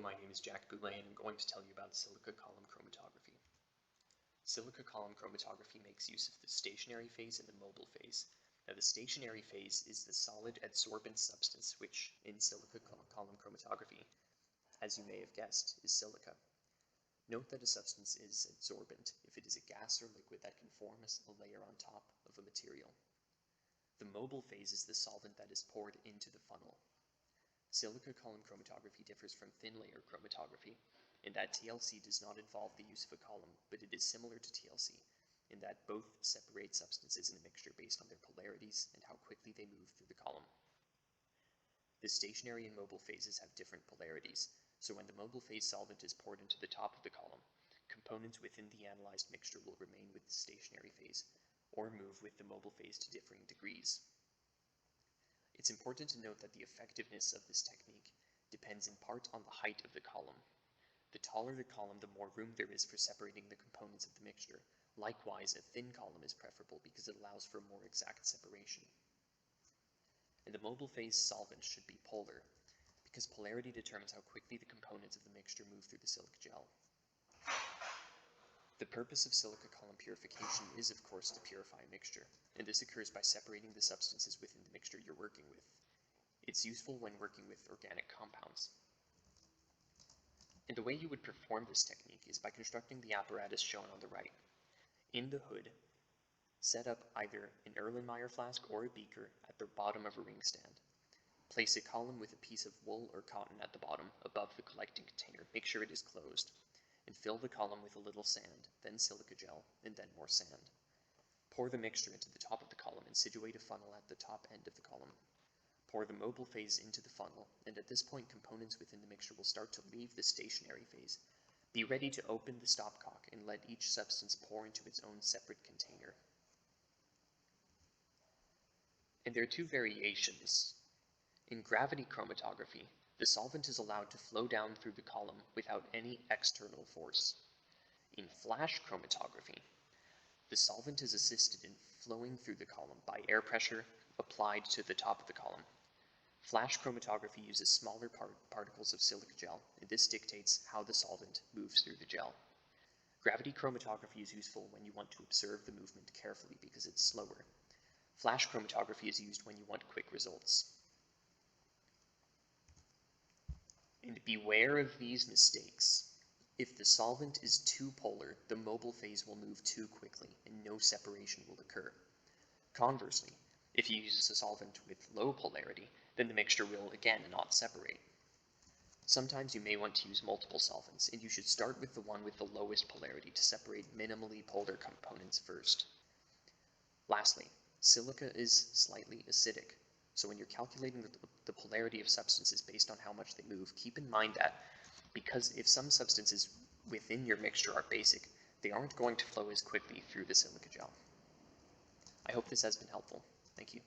my name is Jack Boulay and I'm going to tell you about silica column chromatography. Silica column chromatography makes use of the stationary phase and the mobile phase. Now the stationary phase is the solid adsorbent substance which, in silica column chromatography, as you may have guessed, is silica. Note that a substance is adsorbent if it is a gas or liquid that can form a layer on top of a material. The mobile phase is the solvent that is poured into the funnel. Silica column chromatography differs from thin layer chromatography in that TLC does not involve the use of a column, but it is similar to TLC in that both separate substances in a mixture based on their polarities and how quickly they move through the column. The stationary and mobile phases have different polarities, so when the mobile phase solvent is poured into the top of the column, components within the analyzed mixture will remain with the stationary phase or move with the mobile phase to differing degrees. It's important to note that the effectiveness of this technique depends in part on the height of the column. The taller the column, the more room there is for separating the components of the mixture. Likewise, a thin column is preferable because it allows for more exact separation. And the mobile phase solvent should be polar, because polarity determines how quickly the components of the mixture move through the silica gel. The purpose of silica column purification is, of course, to purify a mixture, and this occurs by separating the substances within the mixture you're working with. It's useful when working with organic compounds. And the way you would perform this technique is by constructing the apparatus shown on the right. In the hood, set up either an Erlenmeyer flask or a beaker at the bottom of a ring stand. Place a column with a piece of wool or cotton at the bottom above the collecting container. Make sure it is closed. And fill the column with a little sand, then silica gel, and then more sand. Pour the mixture into the top of the column and situate a funnel at the top end of the column. Pour the mobile phase into the funnel, and at this point components within the mixture will start to leave the stationary phase. Be ready to open the stopcock and let each substance pour into its own separate container. And there are two variations. In gravity chromatography, the solvent is allowed to flow down through the column without any external force. In flash chromatography, the solvent is assisted in flowing through the column by air pressure applied to the top of the column. Flash chromatography uses smaller particles of silica gel, and this dictates how the solvent moves through the gel. Gravity chromatography is useful when you want to observe the movement carefully because it's slower. Flash chromatography is used when you want quick results. And beware of these mistakes. If the solvent is too polar, the mobile phase will move too quickly and no separation will occur. Conversely, if you use a solvent with low polarity, then the mixture will again not separate. Sometimes you may want to use multiple solvents, and you should start with the one with the lowest polarity to separate minimally polar components first. Lastly, silica is slightly acidic. So when you're calculating the polarity of substances based on how much they move, keep in mind that because if some substances within your mixture are basic, they aren't going to flow as quickly through the silica gel. I hope this has been helpful. Thank you.